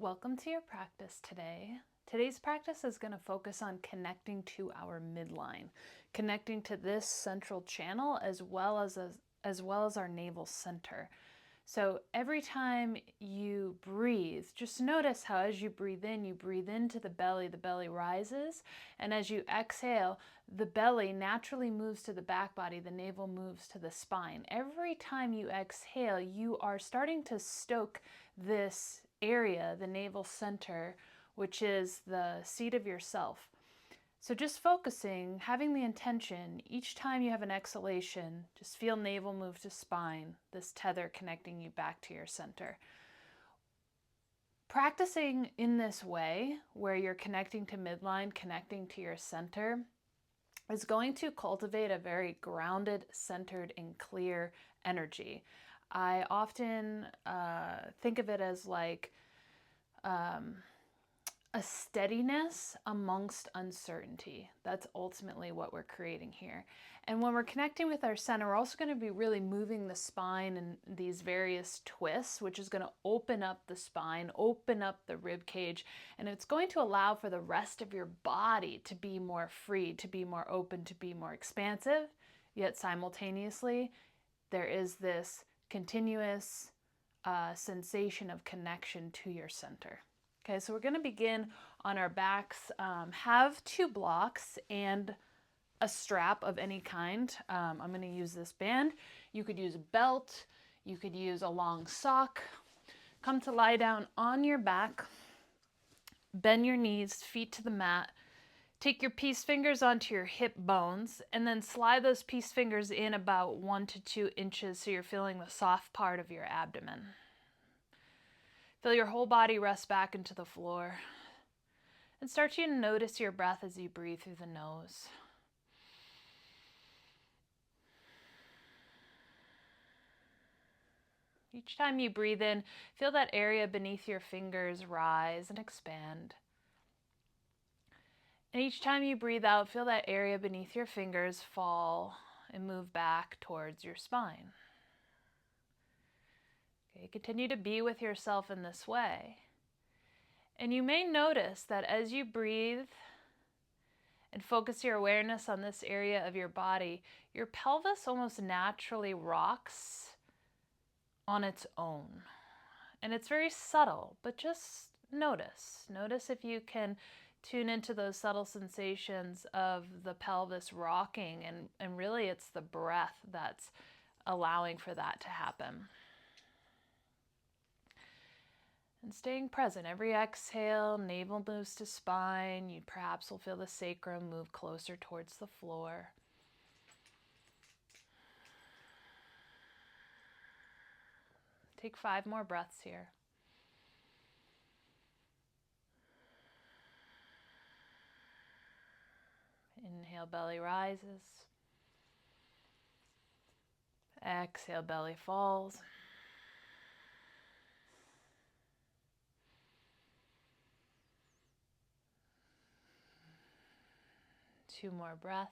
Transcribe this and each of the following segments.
Welcome to your practice today. Today's practice is going to focus on connecting to our midline, connecting to this central channel as well as our navel center. So every time you breathe, just notice how as you breathe into the belly rises, and as you exhale, the belly naturally moves to the back body, the navel moves to the spine. Every time you exhale, you are starting to stoke this area, the navel center, which is the seat of yourself. So just focusing, having the intention, each time you have an exhalation, just feel navel move to spine, this tether connecting you back to your center. Practicing in this way, where you're connecting to midline, connecting to your center, is going to cultivate a very grounded, centered, and clear energy. I often think of it as like a steadiness amongst uncertainty. That's ultimately what we're creating here. And when we're connecting with our center, we're also going to be really moving the spine in these various twists, which is going to open up the spine, open up the rib cage, and it's going to allow for the rest of your body to be more free, to be more open, to be more expansive. Yet simultaneously, there is this continuous sensation of connection to your center. Okay, so we're going to begin on our backs. Have 2 blocks and a strap of any kind. I'm going to use this band. You could use a belt. You could use a long sock. Come to lie down on your back. Bend your knees, feet to the mat. Take your peace fingers onto your hip bones and then slide those peace fingers in about 1 to 2 inches so you're feeling the soft part of your abdomen. Feel your whole body rest back into the floor. And start to notice your breath as you breathe through the nose. Each time you breathe in, feel that area beneath your fingers rise and expand. And each time you breathe out, feel that area beneath your fingers fall and move back towards your spine. Okay, continue to be with yourself in this way. And you may notice that as you breathe and focus your awareness on this area of your body, your pelvis almost naturally rocks on its own. And it's very subtle, but just notice. Notice if you can tune into those subtle sensations of the pelvis rocking, and really it's the breath that's allowing for that to happen. And staying present. Every exhale, navel moves to spine. You perhaps will feel the sacrum move closer towards the floor. Take 5 more breaths here. Inhale, belly rises. Exhale, belly falls. Two more breaths.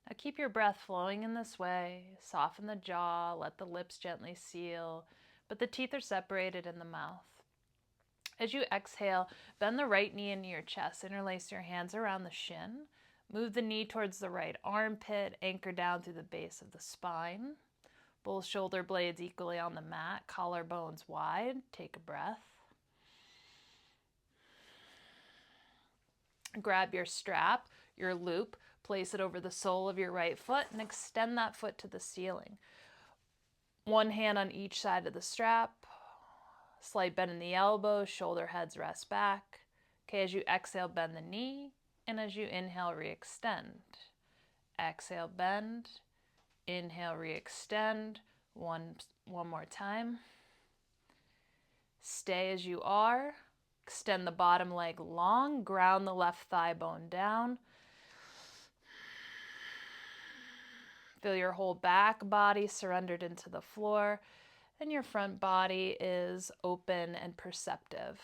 Now keep your breath flowing in this way. Soften the jaw, let the lips gently seal, but the teeth are separated in the mouth. As you exhale, bend the right knee into your chest, interlace your hands around the shin, move the knee towards the right armpit, anchor down through the base of the spine. Both shoulder blades equally on the mat, collarbones wide. Take a breath. Grab your strap, your loop, place it over the sole of your right foot and extend that foot to the ceiling. One hand on each side of the strap. Slight bend in the elbow, shoulder heads rest back. Okay, as you exhale, bend the knee, and as you inhale, re-extend. Exhale, bend. Inhale, re-extend. One more time. Stay as you are. Extend the bottom leg long, ground the left thigh bone down. Feel your whole back body surrendered into the floor, and your front body is open and perceptive.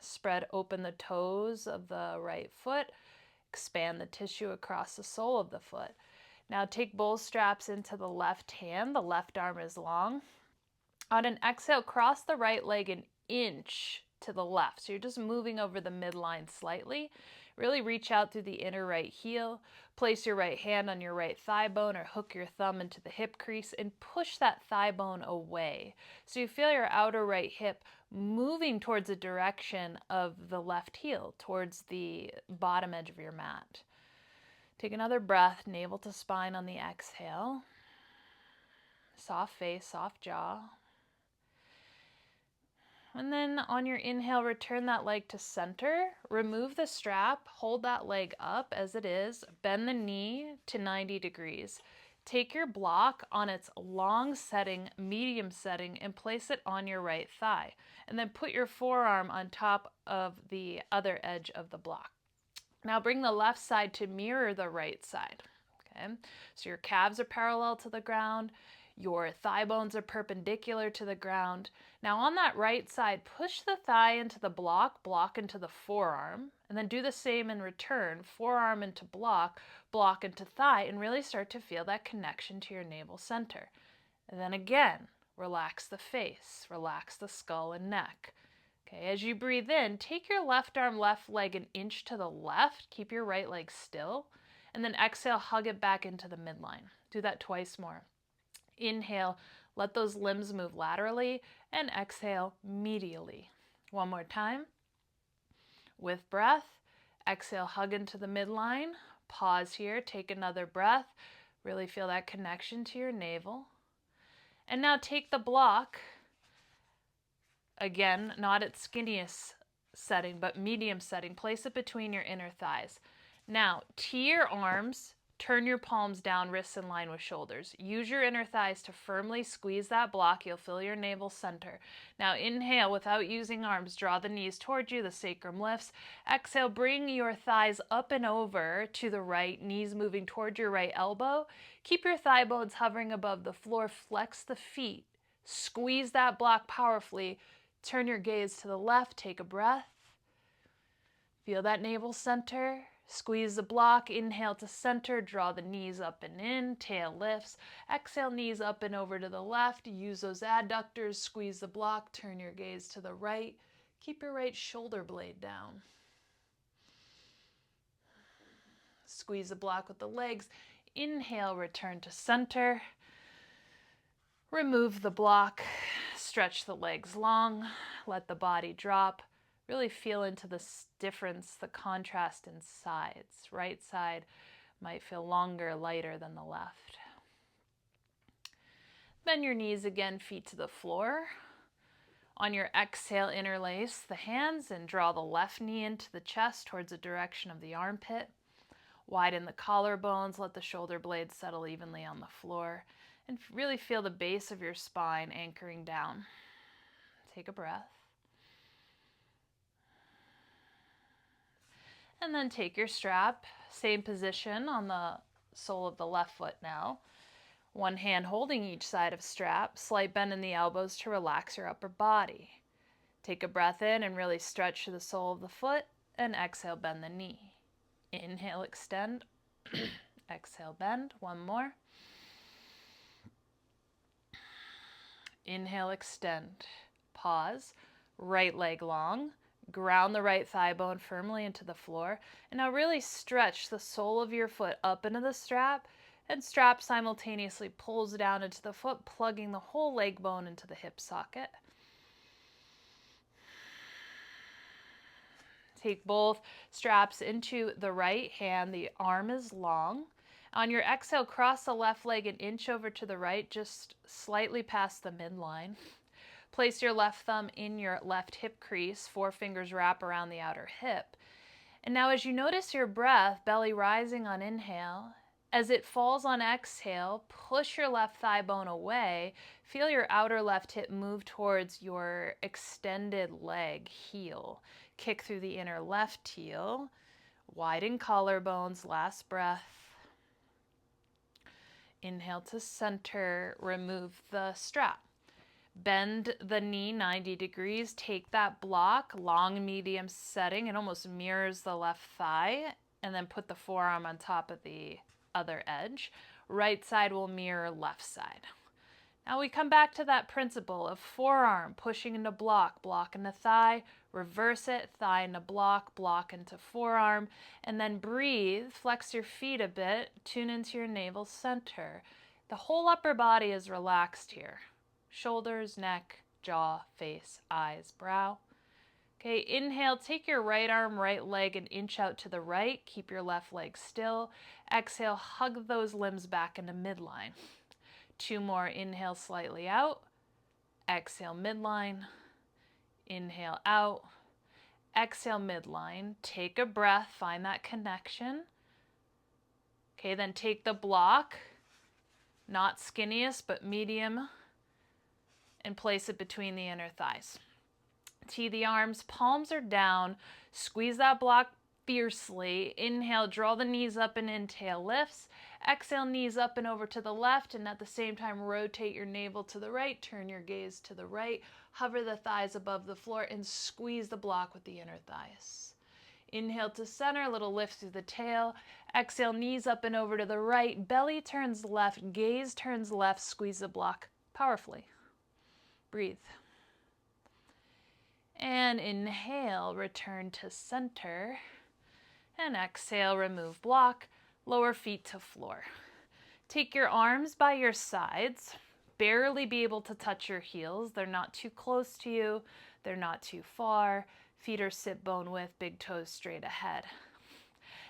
Spread open the toes of the right foot. Expand the tissue across the sole of the foot. Now take both straps into the left hand. The left arm is long. On an exhale, cross the right leg an inch to the left. So you're just moving over the midline slightly. Really reach out through the inner right heel. Place your right hand on your right thigh bone or hook your thumb into the hip crease and push that thigh bone away. So you feel your outer right hip moving towards the direction of the left heel, towards the bottom edge of your mat. Take another breath, navel to spine on the exhale. Soft face, soft jaw. And then on your inhale, return that leg to center. Remove the strap, hold that leg up as it is. Bend the knee to 90 degrees. Take your block on its long setting, medium setting, and place it on your right thigh. And then put your forearm on top of the other edge of the block. Now bring the left side to mirror the right side. Okay? So your calves are parallel to the ground. Your thigh bones are perpendicular to the ground. Now on that right side, push the thigh into the block, block into the forearm, and then do the same in return, forearm into block, block into thigh, and really start to feel that connection to your navel center. And then again, relax the face, relax the skull and neck. Okay, as you breathe in, take your left arm, left leg an inch to the left, keep your right leg still, and then exhale, hug it back into the midline. Do that twice more. Inhale, let those limbs move laterally, and exhale medially. One more time. With breath, exhale, hug into the midline. Pause here, take another breath. Really feel that connection to your navel. And now take the block, again, not at skinniest setting, but medium setting. Place it between your inner thighs. Now, tee your arms. Turn your palms down, wrists in line with shoulders. Use your inner thighs to firmly squeeze that block. You'll feel your navel center. Now inhale without using arms. Draw the knees towards you. The sacrum lifts. Exhale, bring your thighs up and over to the right. Knees moving towards your right elbow. Keep your thigh bones hovering above the floor. Flex the feet. Squeeze that block powerfully. Turn your gaze to the left. Take a breath. Feel that navel center. Squeeze the block, inhale to center, draw the knees up and in, tail lifts. Exhale, knees up and over to the left. Use those adductors, squeeze the block, turn your gaze to the right. Keep your right shoulder blade down. Squeeze the block with the legs. Inhale, return to center. Remove the block, stretch the legs long, let the body drop. Really feel into the difference, the contrast in sides. Right side might feel longer, lighter than the left. Bend your knees again, feet to the floor. On your exhale, interlace the hands and draw the left knee into the chest towards the direction of the armpit. Widen the collarbones, let the shoulder blades settle evenly on the floor, and really feel the base of your spine anchoring down. Take a breath. And then take your strap, same position on the sole of the left foot now. One hand holding each side of strap, slight bend in the elbows to relax your upper body. Take a breath in and really stretch to the sole of the foot, and exhale, bend the knee. Inhale, extend. Exhale, bend. One more. Inhale, extend. Pause. Right leg long. Ground the right thigh bone firmly into the floor. And now really stretch the sole of your foot up into the strap, and strap simultaneously pulls down into the foot, plugging the whole leg bone into the hip socket. Take both straps into the right hand. The arm is long. On your exhale, cross the left leg an inch over to the right, just slightly past the midline. Place your left thumb in your left hip crease, 4 fingers wrap around the outer hip. And now as you notice your breath, belly rising on inhale, as it falls on exhale, push your left thigh bone away. Feel your outer left hip move towards your extended leg, heel. Kick through the inner left heel. Widen collarbones, last breath. Inhale to center, remove the strap. Bend the knee 90 degrees. Take that block, long, medium setting. It almost mirrors the left thigh. And then put the forearm on top of the other edge. Right side will mirror left side. Now we come back to that principle of forearm pushing into block, block into thigh, reverse it, thigh into block, block into forearm, and then breathe, flex your feet a bit, tune into your navel center. The whole upper body is relaxed here. Shoulders, neck, jaw, face, eyes, brow. Okay, inhale, take your right arm, right leg an inch out to the right. Keep your left leg still. Exhale, hug those limbs back into midline. 2 more, inhale slightly out. Exhale midline. Inhale out. Exhale midline. Take a breath, find that connection. Okay, then take the block, not skinniest but medium, and place it between the inner thighs. Tee the arms, palms are down. Squeeze that block fiercely. Inhale, draw the knees up and in, tail lifts. Exhale, knees up and over to the left, and at the same time, rotate your navel to the right. Turn your gaze to the right. Hover the thighs above the floor and squeeze the block with the inner thighs. Inhale to center, a little lift through the tail. Exhale, knees up and over to the right. Belly turns left, gaze turns left. Squeeze the block powerfully. Breathe. And inhale, return to center. And exhale, remove block, lower feet to floor. Take your arms by your sides, barely be able to touch your heels. They're not too close to you, they're not too far. Feet are sit bone width, big toes straight ahead.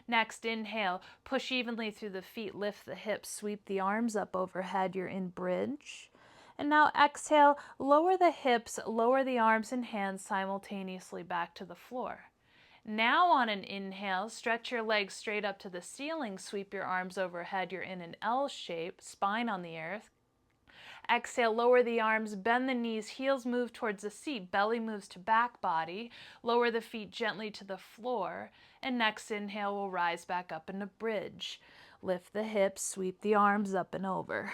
Next, inhale, push evenly through the feet, lift the hips, sweep the arms up overhead. You're in bridge. And now exhale, lower the hips, lower the arms and hands simultaneously back to the floor. Now on an inhale, stretch your legs straight up to the ceiling, sweep your arms overhead. You're in an L shape, spine on the earth. Exhale, lower the arms, bend the knees, heels move towards the seat, belly moves to back body. Lower the feet gently to the floor. And next inhale, we'll rise back up into bridge. Lift the hips, sweep the arms up and over.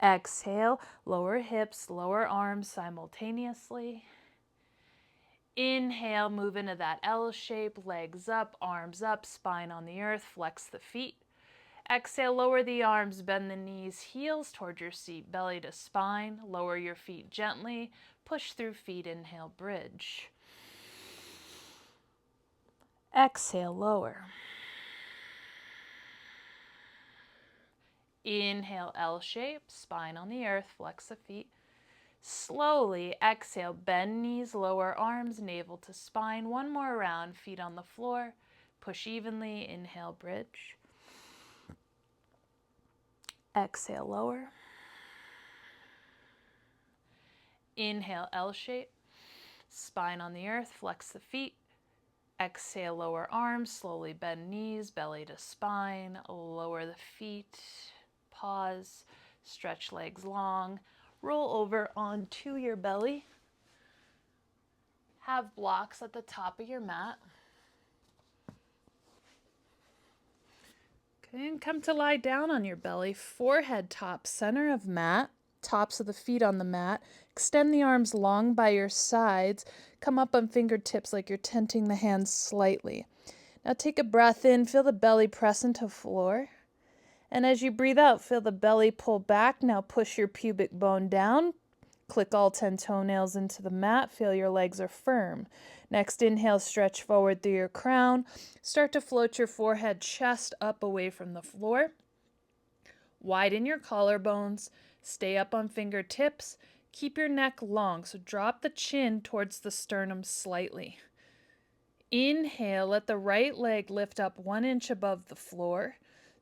Exhale, lower hips, lower arms simultaneously. Inhale, move into that L shape, legs up, arms up, spine on the earth, flex the feet. Exhale, lower the arms, bend the knees, heels toward your seat, belly to spine. Lower your feet gently, push through feet, inhale, bridge. Exhale, lower. Inhale, L shape, spine on the earth, flex the feet. Slowly exhale, bend knees, lower arms, navel to spine. 1 more round, feet on the floor. Push evenly, inhale, bridge. Exhale, lower. Inhale, L shape, spine on the earth, flex the feet. Exhale, lower arms, slowly bend knees, belly to spine. Lower the feet, pause, stretch legs long. Roll over onto your belly. Have blocks at the top of your mat. Okay, and come to lie down on your belly, forehead top, center of mat, tops of the feet on the mat. Extend the arms long by your sides. Come up on fingertips like you're tenting the hands slightly. Now take a breath in, feel the belly press into floor. And as you breathe out, feel the belly pull back. Now push your pubic bone down. Click all 10 toenails into the mat. Feel your legs are firm. Next, inhale, stretch forward through your crown. Start to float your forehead, chest up away from the floor. Widen your collarbones. Stay up on fingertips. Keep your neck long, so drop the chin towards the sternum slightly. Inhale, let the right leg lift up 1 inch above the floor.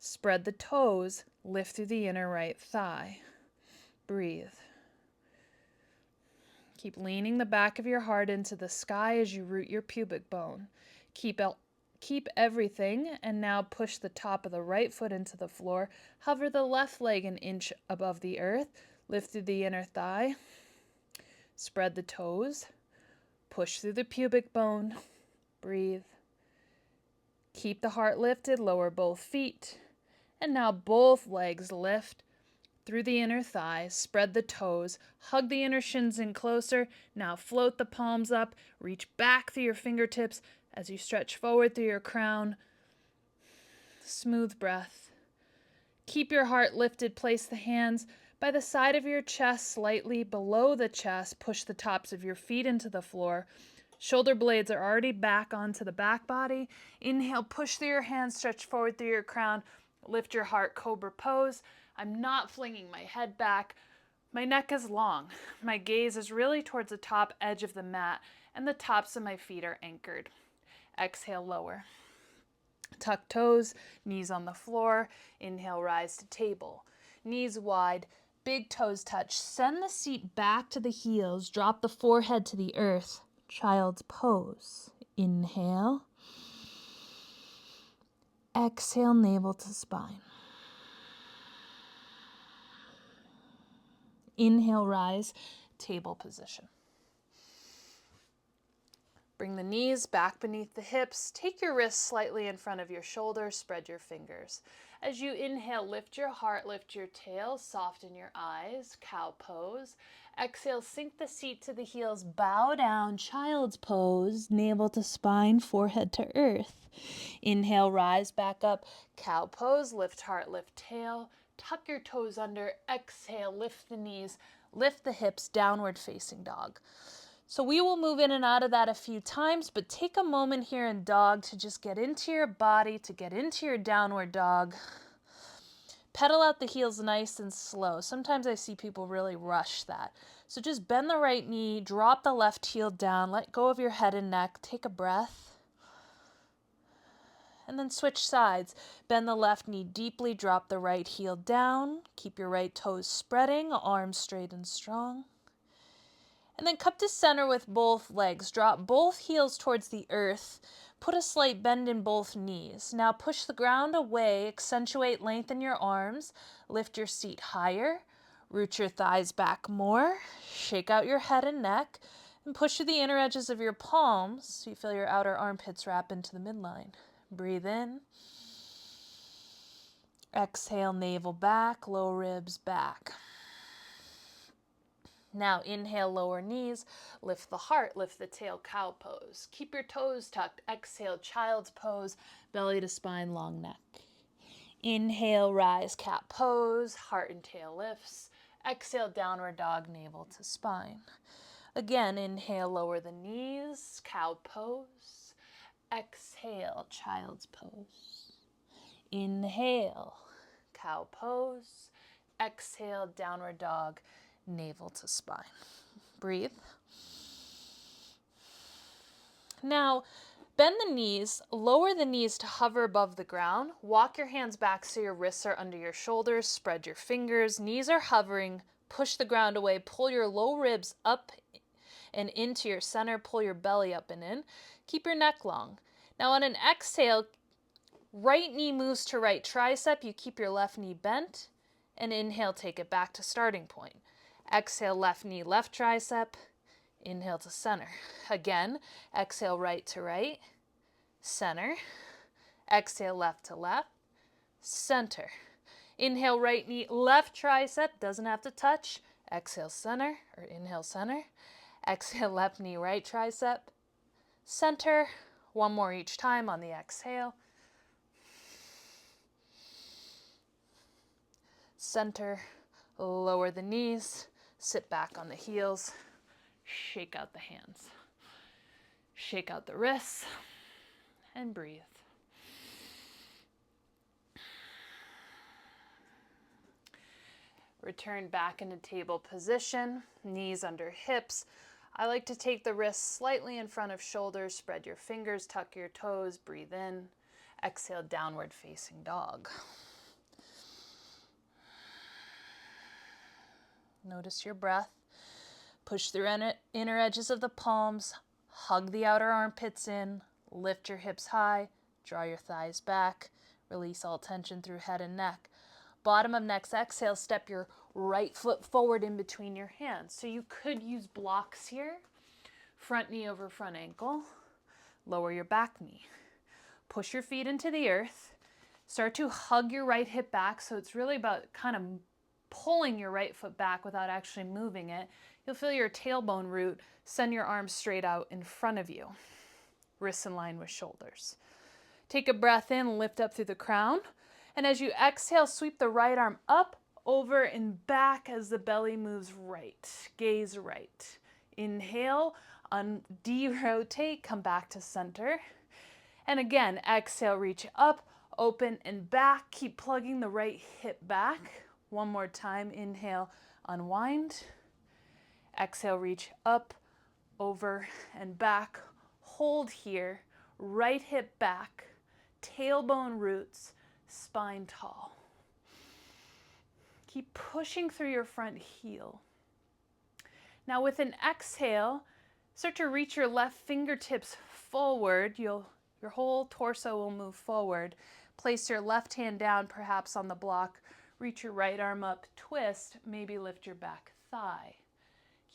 Spread the toes, lift through the inner right thigh. Breathe. Keep leaning the back of your heart into the sky as you root your pubic bone. Keep everything, and now push the top of the right foot into the floor. Hover the left leg 1 inch above the earth. Lift through the inner thigh. Spread the toes. Push through the pubic bone. Breathe. Keep the heart lifted, lower both feet. And now both legs lift. through the inner thighs, spread the toes, hug the inner shins in closer. Now float the palms up, reach back through your fingertips as you stretch forward through your crown. Smooth breath. Keep your heart lifted. Place the hands by the side of your chest, slightly below the chest. Push the tops of your feet into the floor. Shoulder blades are already back onto the back body. Inhale, push through your hands, stretch forward through your crown. Lift your heart, cobra pose. I'm not flinging my head back. My neck is long. My gaze is really towards the top edge of the mat, and the tops of my feet are anchored. Exhale, lower. Tuck toes, knees on the floor. Inhale, rise to table. Knees wide, big toes touch. Send the seat back to the heels. Drop the forehead to the earth. Child's pose. Inhale. Exhale, navel to spine. Inhale, rise, table position. Bring the knees back beneath the hips. Take your wrists slightly in front of your shoulders. Spread your fingers. As you inhale, lift your heart, lift your tail, soften your eyes, cow pose. Exhale, sink the seat to the heels, bow down, child's pose, navel to spine, forehead to earth. Inhale, rise back up, cow pose, lift heart, lift tail. Tuck your toes under. Exhale, lift the knees, lift the hips, downward facing dog. So we will move in and out of that a few times, but take a moment here in dog to just get into your body, to get into your downward dog. Pedal out the heels nice and slow. Sometimes I see people really rush that. So just bend the right knee, drop the left heel down, let go of your head and neck, take a breath. And then switch sides. Bend the left knee deeply, drop the right heel down. Keep your right toes spreading, arms straight and strong. And then cup to center with both legs. Drop both heels towards the earth. Put a slight bend in both knees. Now push the ground away. Accentuate, lengthen your arms. Lift your seat higher. Root your thighs back more. Shake out your head and neck. And push through the inner edges of your palms so you feel your outer armpits wrap into the midline. Breathe in. Exhale, navel back, low ribs back. Now inhale, lower knees, lift the heart, lift the tail, cow pose. Keep your toes tucked. Exhale, child's pose, belly to spine, long neck. Inhale, rise, cat pose, heart and tail lifts. Exhale, downward dog, navel to spine. Again, inhale, lower the knees, cow pose. Exhale, child's pose. Inhale, cow pose. Exhale, downward dog, navel to spine. Breathe. Now, bend the knees, lower the knees to hover above the ground. Walk your hands back so your wrists are under your shoulders. Spread your fingers. Knees are hovering. Push the ground away. Pull your low ribs up and into your center. Pull your belly up and in. Keep your neck long. Now on an exhale, right knee moves to right tricep. You keep your left knee bent. And inhale, take it back to starting point. Exhale, left knee, left tricep. Inhale to center. Again, exhale, right to right. Center. Exhale, left to left. Center. Inhale, right knee, left tricep. Doesn't have to touch. Exhale, center, or inhale, center. Exhale, left knee, right tricep. Center. One more each time on the exhale. Center. Lower the knees. Sit back on the heels. Shake out the hands. Shake out the wrists. And breathe. Return back into table position. Knees under hips. I like to take the wrists slightly in front of shoulders. Spread your fingers. Tuck your toes. Breathe in. Exhale, downward facing dog. Notice your breath. Push through inner edges of the palms. Hug the outer armpits in. Lift your hips high. Draw your thighs back. Release all tension through head and neck. Bottom of next exhale, step your right foot forward in between your hands. So you could use blocks here. Front knee over front ankle. Lower your back knee. Push your feet into the earth. Start to hug your right hip back. So it's really about kind of pulling your right foot back without actually moving it, you'll feel your tailbone root send your arms straight out in front of you, wrists in line with shoulders. Take a breath in, lift up through the crown, and as you exhale, sweep the right arm up, over, and back as the belly moves right. Gaze right. Inhale, de-rotate, come back to center. And again, exhale, reach up, open, and back. Keep plugging the right hip back. One more time, inhale, unwind. Exhale, reach up, over, and back. Hold here, right hip back, tailbone roots, spine tall. Keep pushing through your front heel. Now with an exhale, start to reach your left fingertips forward. Your whole torso will move forward. Place your left hand down, perhaps on the block. Reach your right arm up, twist, maybe lift your back thigh.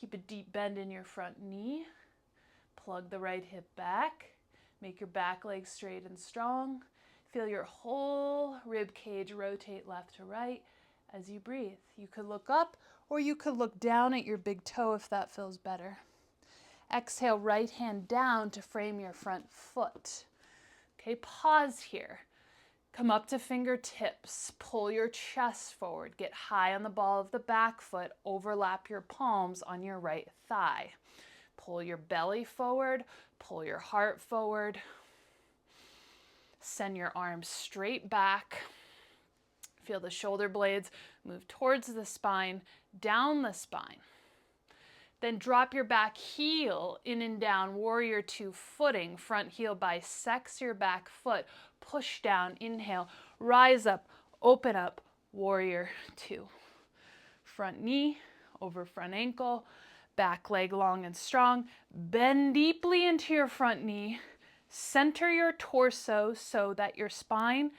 Keep a deep bend in your front knee. Plug the right hip back. Make your back leg straight and strong. Feel your whole rib cage rotate left to right as you breathe. You could look up or you could look down at your big toe if that feels better. Exhale, right hand down to frame your front foot. Okay, pause here. Come up to fingertips, pull your chest forward, get high on the ball of the back foot, overlap your palms on your right thigh. Pull your belly forward, pull your heart forward. Send your arms straight back. Feel the shoulder blades move towards the spine, down the spine. Then drop your back heel in and down, warrior two footing. Front heel bisects your back foot. Push down, inhale, rise up, open up, warrior two. Front knee over front ankle, back leg long and strong. Bend deeply into your front knee. Center your torso so that your spine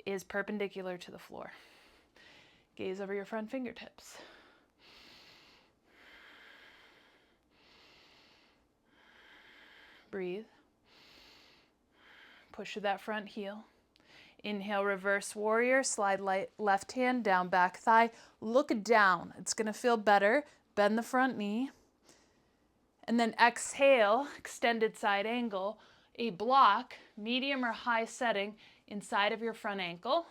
is perpendicular to the floor. Gaze over your front fingertips. Breathe. Push through that front heel. Inhale, reverse warrior. Slide left hand down back thigh. Look down. It's going to feel better. Bend the front knee. And then exhale, extended side angle. A block, medium or high setting, inside of your front ankle.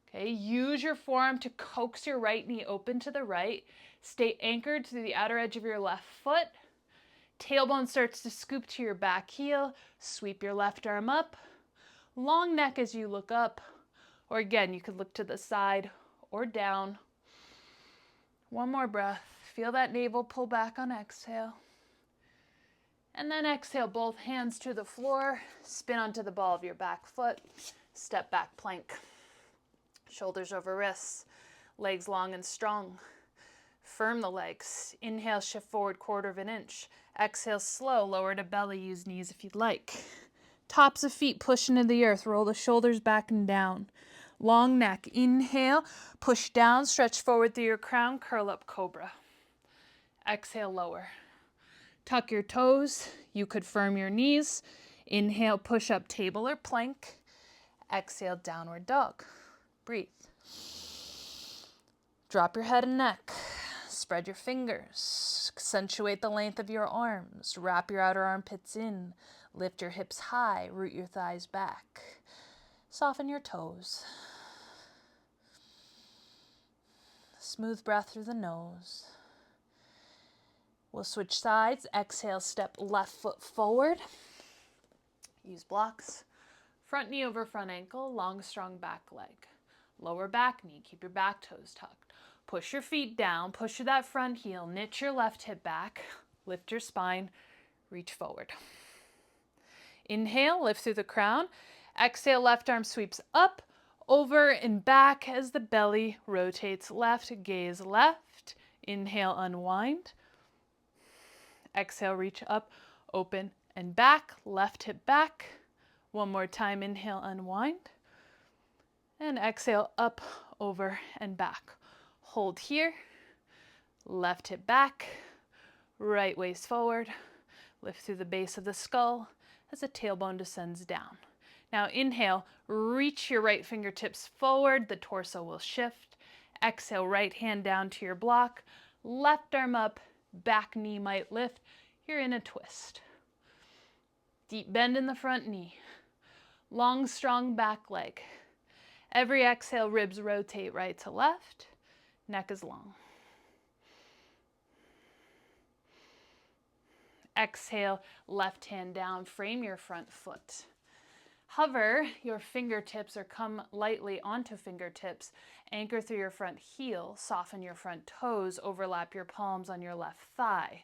Okay, use your forearm to coax your right knee open to the right. Stay anchored to the outer edge of your left foot. Tailbone starts to scoop to your back heel. Sweep your left arm up. Long neck as you look up. Or again, you could look to the side or down. One more breath. Feel that navel pull back on exhale. And then exhale, both hands to the floor. Spin onto the ball of your back foot. Step back plank. Shoulders over wrists. Legs long and strong. Firm the legs. Inhale, shift forward 1/4 inch. Exhale, slow, lower to belly, use knees if you'd like. Tops of feet push into the earth, roll the shoulders back and down. Long neck, inhale, push down, stretch forward through your crown, curl up cobra. Exhale, lower. Tuck your toes, you could firm your knees. Inhale, push up table or plank. Exhale, downward dog. Breathe. Drop your head and neck. Spread your fingers. Accentuate the length of your arms. Wrap your outer armpits in. Lift your hips high. Root your thighs back. Soften your toes. Smooth breath through the nose. We'll switch sides. Exhale, step left foot forward. Use blocks. Front knee over front ankle. Long, strong back leg. Lower back knee. Keep your back toes tucked. Push your feet down, push through that front heel, knit your left hip back, lift your spine, reach forward. Inhale, lift through the crown. Exhale, left arm sweeps up, over and back as the belly rotates left, gaze left. Inhale, unwind. Exhale, reach up, open and back, left hip back. One more time, inhale, unwind. And exhale, up, over and back. Hold here, left hip back, right waist forward, lift through the base of the skull as the tailbone descends down. Now inhale, reach your right fingertips forward, the torso will shift. Exhale, right hand down to your block, left arm up, back knee might lift. You're in a twist. Deep bend in the front knee. Long, strong back leg. Every exhale, ribs rotate right to left. Neck is long. Exhale, left hand down, frame your front foot. Hover your fingertips or come lightly onto fingertips. Anchor through your front heel, soften your front toes, overlap your palms on your left thigh.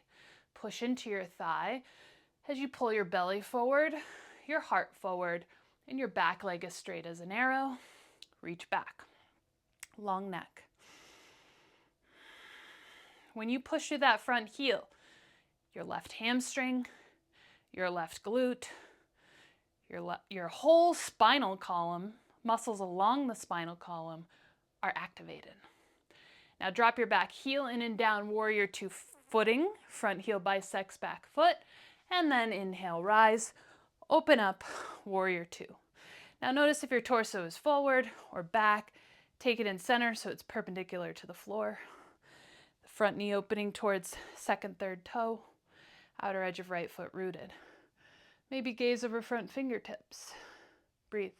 Push into your thigh as you pull your belly forward, your heart forward, and your back leg is straight as an arrow. Reach back. Long neck. When you push through that front heel, your left hamstring, your left glute, your whole spinal column, muscles along the spinal column are activated. Now drop your back heel in and down, warrior two footing, front heel bisects back foot, and then inhale, rise, open up, warrior two. Now notice if your torso is forward or back, take it in center so it's perpendicular to the floor. The front knee opening towards second, third toe, outer edge of right foot rooted. Maybe gaze over front fingertips. Breathe.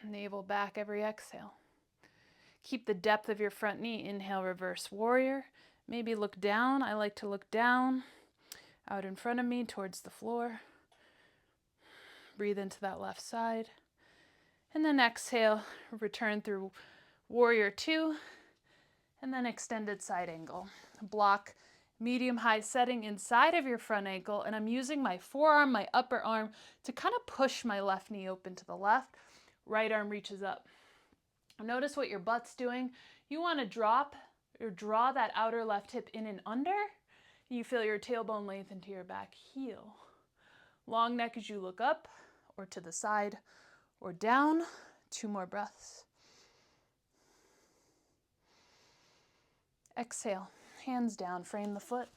Navel back every exhale. Keep the depth of your front knee. Inhale, reverse warrior. Maybe look down. I like to look down, out in front of me towards the floor. Breathe into that left side. And then exhale, return through warrior two, and then extended side angle. Block medium-high setting inside of your front ankle, and I'm using my forearm, my upper arm, to kind of push my left knee open to the left. Right arm reaches up. Notice what your butt's doing. You want to drop or draw that outer left hip in and under. You feel your tailbone lengthen to your back heel. Long neck as you look up or to the side or down. 2 more breaths. Exhale, hands down, frame the foot,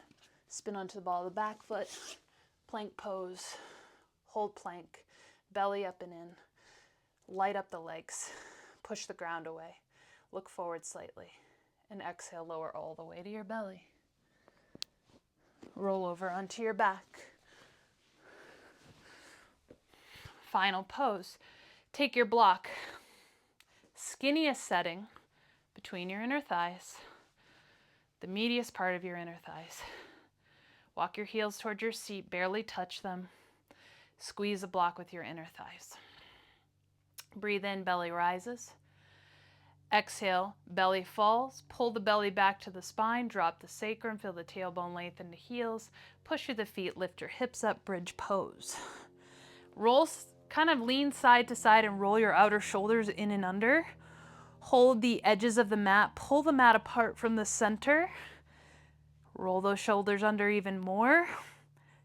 spin onto the ball of the back foot, plank pose, hold plank, belly up and in, light up the legs, push the ground away, look forward slightly, and exhale, lower all the way to your belly. Roll over onto your back. Final pose. Take your block, skinniest setting between your inner thighs, the meatiest part of your inner thighs. Walk your heels towards your seat, barely touch them. Squeeze the block with your inner thighs. Breathe in, belly rises. Exhale, belly falls. Pull the belly back to the spine, drop the sacrum, feel the tailbone lengthen to heels. Push through the feet, lift your hips up, bridge pose. Roll, kind of lean side to side and roll your outer shoulders in and under. Hold the edges of the mat, pull the mat apart from the center. Roll those shoulders under even more.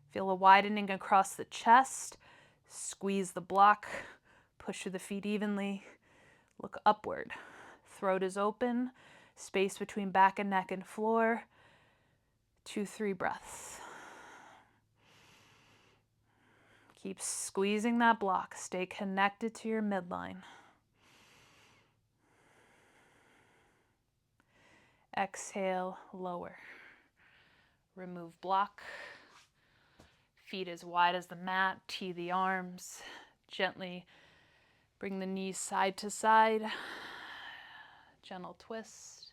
Feel a widening across the chest. Squeeze the block, push through the feet evenly. Look upward. Throat is open, space between back and neck and floor. 2, 3 breaths. Keep squeezing that block. Stay connected to your midline. Exhale, lower. Remove block. Feet as wide as the mat. Tee the arms. Gently bring the knees side to side. Gentle twist.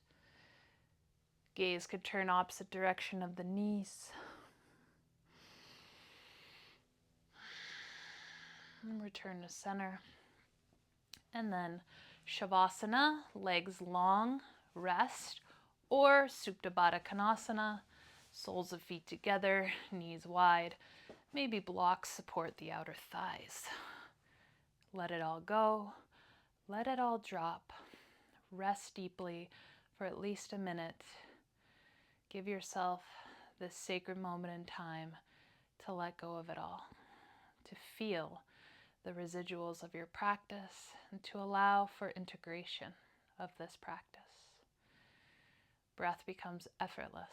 Gaze could turn opposite direction of the knees. And return to center. And then Shavasana, legs long, rest. Or Supta Baddha Konasana, soles of feet together, knees wide. Maybe blocks support the outer thighs. Let it all go. Let it all drop. Rest deeply for at least a minute. Give yourself this sacred moment in time to let go of it all, to feel the residuals of your practice, and to allow for integration of this practice. Breath becomes effortless.